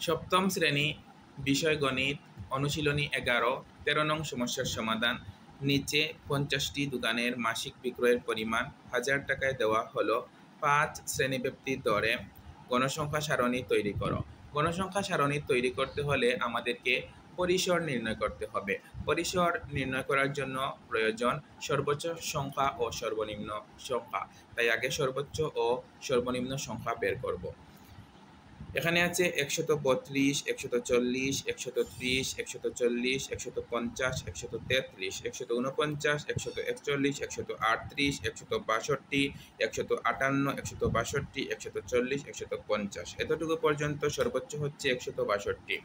সপ্তম শ্রেণী, বিষয় গণিত, অনুশীলনী 11, 13 নং সমস্যার সমাধান। নিচে 50টি দোকানের মাসিক বিক্রয়ের পরিমাণ 1000 টাকায় দেওয়া হলো। 5 শ্রেণীব্যাপ্তি ধরে গণসংখ্যা সারণী তৈরি করো। গণসংখ্যা সারণী তৈরি করতে হলে আমাদেরকে পরিসর নির্ণয় করতে হবে। পরিসর নির্ণয় করার জন্য প্রয়োজন সর্বোচ্চ সংখ্যা ও সর্বনিম্ন সংখ্যা। তাই আগে সর্বোচ্চ ও সর্বনিম্ন সংখ্যা বের করব। এখানে আছে 132, 140, 130, 140, 150, 133, 149, 141, 138, 162, 158, 162, 140, 150। এতটুকু পর্যন্ত সর্বোচ্চ হচ্ছে 162।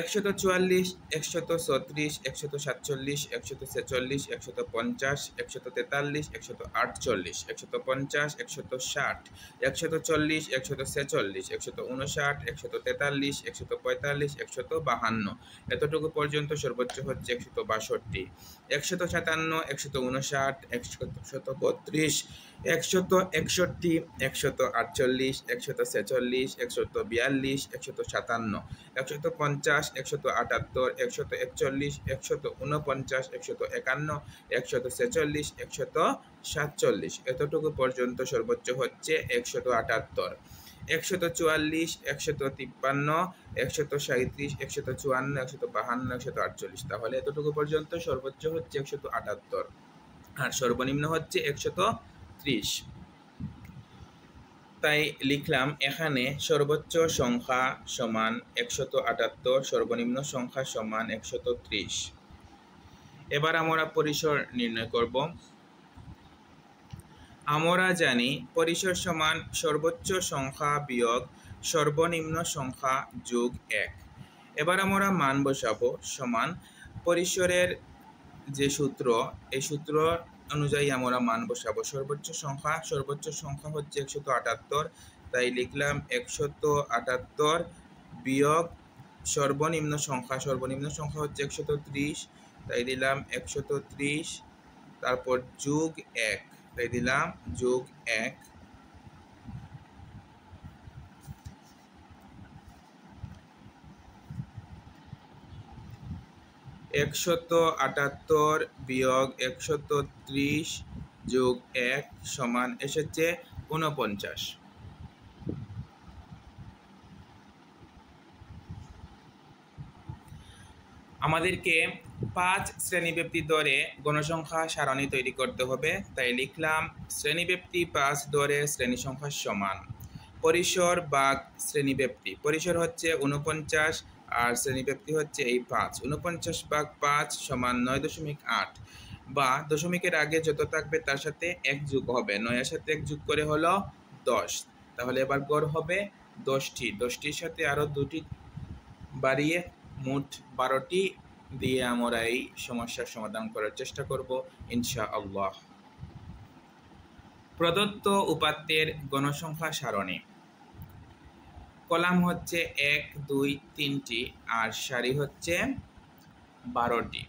144, 136, 147, 146, 150, 143, 148, 150, 160, 140, 146, 159, 143, 145, 152। এতটুকু পর্যন্ত সর্বোচ্চ হচ্ছে 162। 157, 159, 132, 161, 148, 146, 142, 157, 150, 178, 141, 149, 151, 146, 147। এতটুকু পর্যন্ত সর্বোচ্চ হচ্ছে 178। 144, 153, 137, 154, 152, 148। তাহলে এতটুকু পর্যন্ত সর্বোচ্চ হচ্ছে 178 আর সর্বনিম্ন হচ্ছে 130। তাই লিখলাম এখানে সর্বোচ্চ সংখ্যা সমান 178, সর্বনিম্ন সংখ্যা সমান 130। এবার আমরা পরিসর নির্ণয় করব। আমরা জানি পরিসর সমান সর্বোচ্চ সংখ্যা বিয়োগ সর্বনিম্ন সংখ্যা যোগ 1। এবার আমরা মান বসাবো সমান পরিসরের যে সূত্র, এই সূত্র অনুযায়ী আমরা মান বসাবো। সর্বোচ্চ সংখ্যা হচ্ছে 178, তাই লিখলাম 178 বিয়োগ সর্বনিম্ন সংখ্যা হচ্ছে 130, তাই দিলাম 130, তারপর যোগ 1, তাই দিলাম যোগ 1। 178 বিয়োগ 130 যোগ 1 সমান এসেছে 49। আমাদেরকে 5 শ্রেণীব্যাপ্তি ধরে গণসংখ্যা সারণী তৈরি করতে হবে। তাই লিখলাম শ্রেণীব্যাপ্তি 5 ধরে শ্রেণী সংখ্যা সমান পরিসর ভাগ শ্রেণীব্যাপ্তি। পরিসর হচ্ছে 49 আর শ্রেণীব্যাপ্তি হচ্ছে এই 5। 49 ভাগ 5 সমান 9.8, বা দশমিকের আগে যত থাকবে তার সাথে 1 যোগ হবে। 9 এর সাথে 1 যোগ করে হলো 10। তাহলে এবার গড় হবে 10টি। 10টির সাথে আরো 2টি বাড়িয়ে মোট 12টি দিয়ে আমরা এই সমস্যার সমাধান করার চেষ্টা করব ইনশাআল্লাহ। প্রদত্ত উপাত্তের গণসংখ্যা সারণী। কলাম হচ্ছে 1, 2, 3টি আর সারি হচ্ছে 12টি।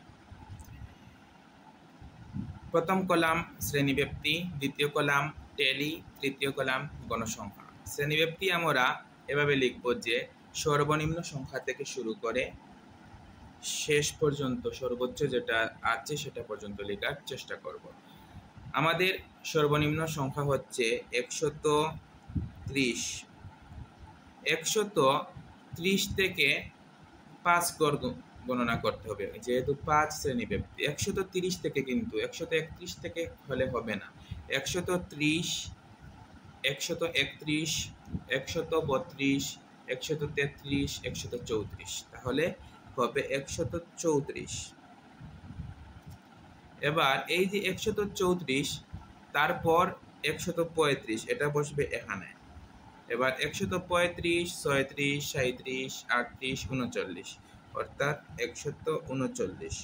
প্রথম কলাম শ্রেণীব্যাপ্তি, দ্বিতীয় কলাম টেলি, তৃতীয় কলাম গণসংখ্যা। শ্রেণীব্যাপ্তি আমরা এভাবে লিখব যে সর্বনিম্ন সংখ্যা থেকে শুরু করে শেষ পর্যন্ত সর্বোচ্চ যেটা আছে সেটা পর্যন্ত লেখার চেষ্টা করব। আমাদের সর্বনিম্ন সংখ্যা হচ্ছে 130। 130 থেকে 5 গড় গণনা করতে হবে, যেহেতু 5 শ্রেণীব্যাপ্তি। 130 থেকে কিন্তু 131 থেকে হলে হবে না। 130, 131, 132, 133, 134, তাহলে হবে 134। এবার এই যে 134, তারপর 135, এটা বসবে এখানে। এবার 135, 36, 37, 38, 39, অর্থাৎ 139।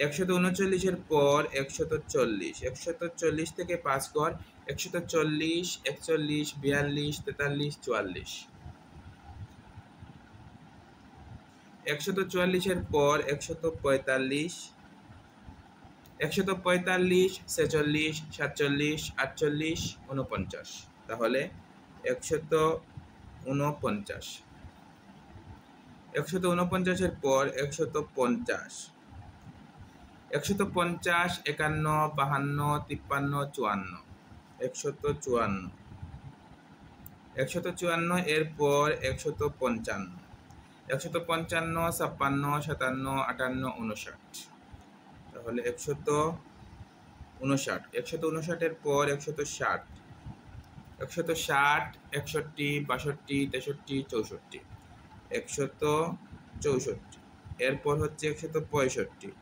139-এর পর 140, 140 থেকে 5 গড় 140, 41, 42, 43, 44। 144-এর পর 145, 145, 46, 47, 48, 49, তাহলে 146, উনপঞ্চাশ। 149 পর 150, 150, 51, 52, 53, 54, 154 এর পর 155, 155, 56, 57, 58, 59, তাহলে 159, 159 পর 160, 160, 61, 62, 63, 64, 164, এরপর হচ্ছে 165,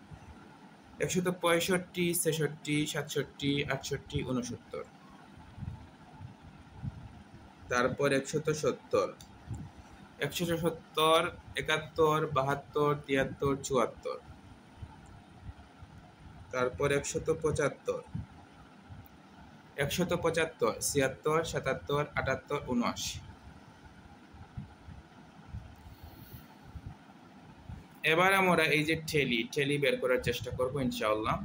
165, 66, 67, 68, 69, তারপর 170, 170, 71, 72, 73, 74, তারপর 175, 175, 76, 77, 78, 79। এবার আমরা এই যে ঠেলি বের করার চেষ্টা করব ইনশাআল্লাহ।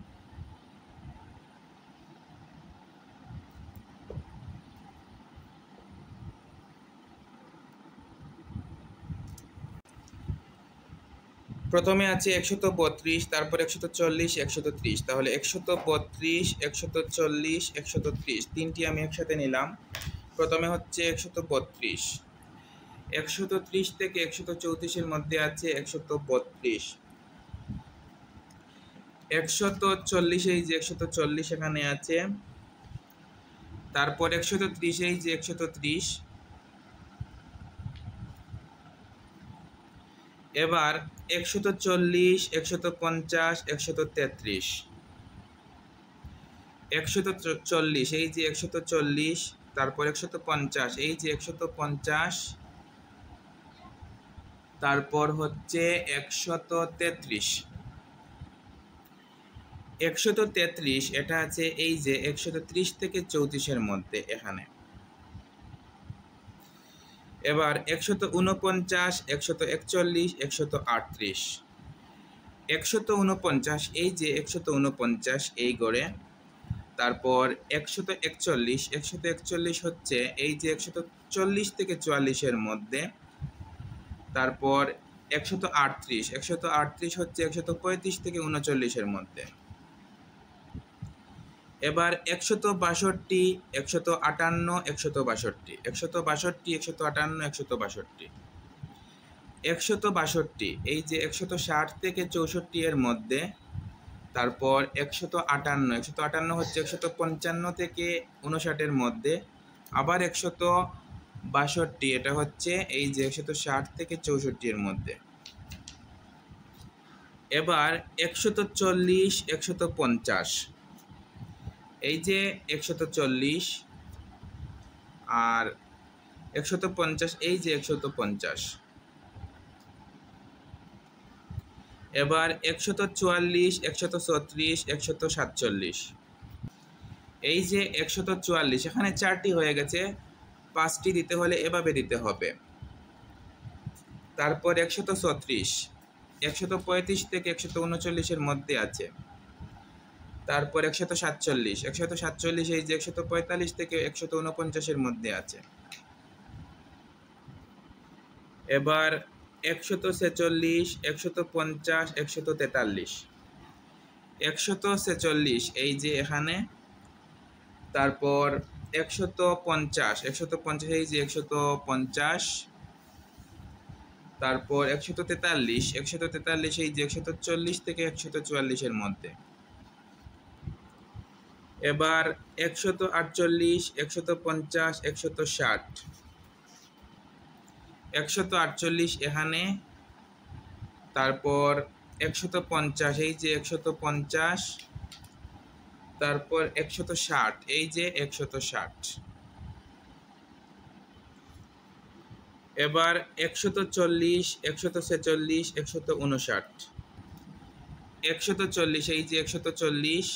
প্রথমে আছে 132, তারপর 140, 130, তাহলে 132, 140, 130 তিনটি আমি একসাথে নিলাম। প্রথমে হচ্ছে 132, 130 থেকে 134 এর মধ্যে আছে 132, 140, এই যে 140 এখানে আছে, তারপর 130, এই যে 130, এবার 140, 150, 133, 140, এই যে 140, তারপর 150, এই যে 150, তারপর হচ্ছে 133, 133 এটা আছে এই যে 130 থেকে 34 এর মধ্যে এখানে। এবার 149, 141, 138, 149, এই যে 149 এই গড়ে, তারপর 141, 141 হচ্ছে এই যে 140 থেকে 44 এর মধ্যে, তারপর 138, 138 হচ্ছে 135 থেকে 39 এর মধ্যে। এবার 162, 158, 162, 162, 158, 162, 162, এই যে 160 থেকে 64 এর মধ্যে, তারপর 158, 158 হচ্ছে 155 থেকে 59 এর মধ্যে, আবার 162, এটা হচ্ছে এই যে 160 থেকে 64 এর মধ্যে। এবার 140, 150, এই যে 140 আর 150, এই যে 150, এবার 144, 136, 147, এই যে 144 এখানে 4টি হয়ে গেছে, 5টি দিতে হলে এভাবে দিতে হবে। তারপর 136, 135 থেকে 139 এর মধ্যে আছে, তারপর 147, 147, এই যে 145 থেকে 149 এর মধ্যে আছে। এবার 146, 150, 143, 146, এই যে এখানে, তারপর 150, 150, এই যে 150, তারপর 143, 143, এই যে 140 থেকে 144 এর মধ্যে। এবার 148, 150, 160, 148 এখানে, তারপর 150, এই যে 150, তারপর 160, এই যে 160। এবার 140, 146, 159, 140, এই যে 140,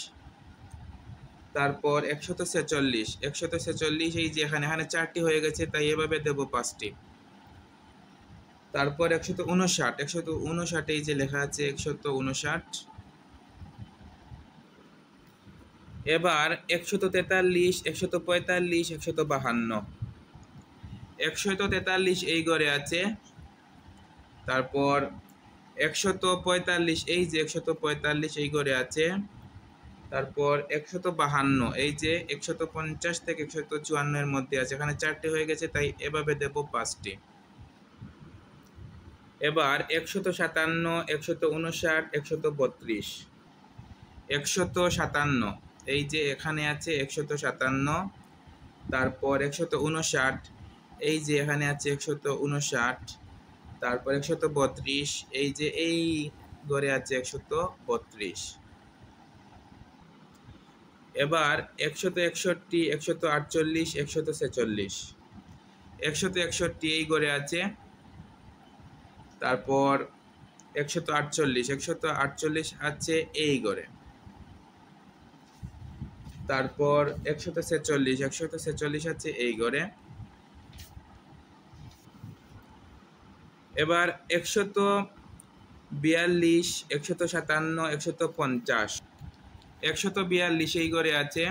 তারপর 146, 146, এই যে এখানে 4টি হয়ে গেছে, তাই এভাবে দেব 5টি। তারপর 159, 159, এই যে লেখা আছে 159। এবার 143, 145, 152, 143 এই ঘরে আছে। তারপর 145 এই যে 145 এই ঘরে আছে। তারপর 152 এই যে 150 থেকে 154 এর মধ্যে আছে, এখানে 4টি হয়ে গেছে, তাই এভাবে দেব 5টি। এবার 157 159 132 157 এই যে এখানে আছে 157। তারপর 159 এই যে এখানে আছে 159। তারপর 132 এই যে এই ঘরে আছে 132। এবার 161 148 146 161 এই ঘরে আছে। তারপর 148 আছে এই ঘরে। তারপর 146 আছে এই ঘরে। এবার 142 157 150 142 এই ঘরে আছে।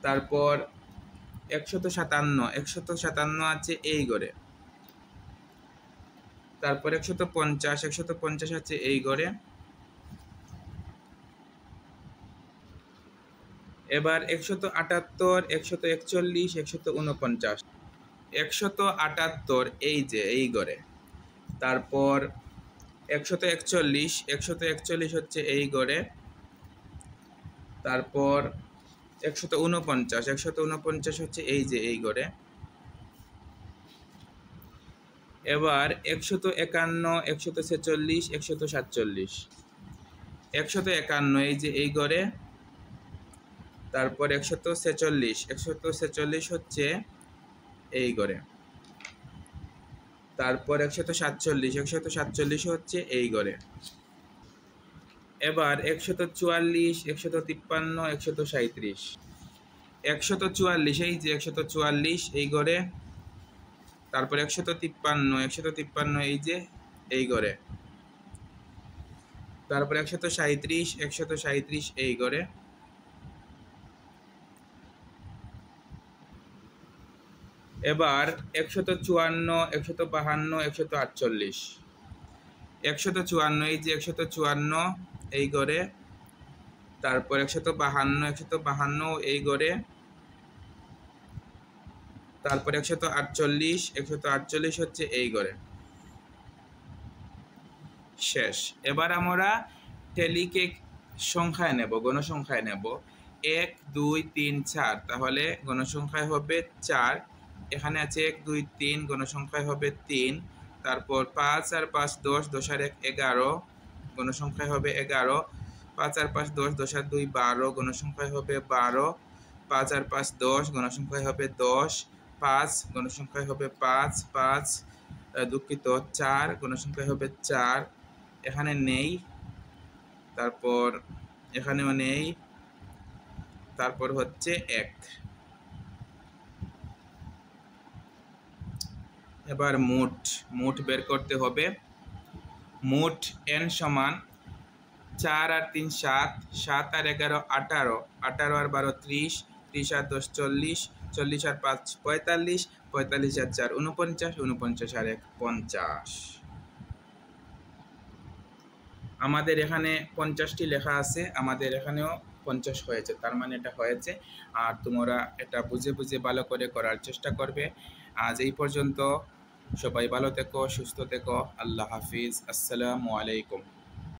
তারপর 157 আছে এই ঘরে। তারপর 150 আছে এই ঘরে। এবার 178 141 149 178 এই যে এই ঘরে। তারপর 141 হচ্ছে এই ঘরে। তারপর 149 হচ্ছে এই যে এই ঘরে। এবার 151 146 147 151 এই যে এই ঘরে। তারপর 146 হচ্ছে এই ঘরে। তারপর 147 হচ্ছে এই ঘরে। এবার 144 153 137 144 এই যে 144 এই ঘরে। তারপর 153 এই যে এই ঘরে। তারপর 137 এই ঘরে। এবার 154 152 148 154 এই যে 154 এই ঘরে। তারপর 152 এই ঘরে। তারপর 148 হচ্ছে এই ঘরে। শেষ। এবার আমরা টেলিকে সংখ্যায় নেব, গণসংখ্যায় নেব। 1 2 3 4, তাহলে গণসংখ্যায় হবে 4। এখানে আছে 1 2 3, গণসংখ্যায় হবে 3। তারপর 5 আর 5 10, 10 আর 1 11, গণসংখ্যায় হবে 11। 5 আর 5 10, 10 আর 2 12, গণসংখ্যায় হবে 12। 5 আর 5 10, গণসংখ্যায় হবে 10। 5 গণসংখ্যায় হবে 5। 5 দুঃখিত 4, গণসংখ্যায় হবে 4। এখানে নেই। তারপর এখানেও নেই। তারপর হচ্ছে 1। এবার মোট বের করতে হবে। মোট n সমান 4 আর 3 7, 7 আর 11 18, 18 আর 12 30, 30 আর 10 40, 40 আর 5 45, 45 আর 4 49, 49 আর 1 50। আমাদের এখানে 50টি লেখা আছে, আমাদের এখানেও 50 হয়েছে, তার মানে এটা হয়েছে। আর তোমরা এটা বুঝে বুঝে ভালো করে করার চেষ্টা করবে। আজ এই পর্যন্ত। সবাই ভালো থেকো, সুস্থ থেকো। আল্লাহ হাফিজ। আসসালামু আলাইকুম।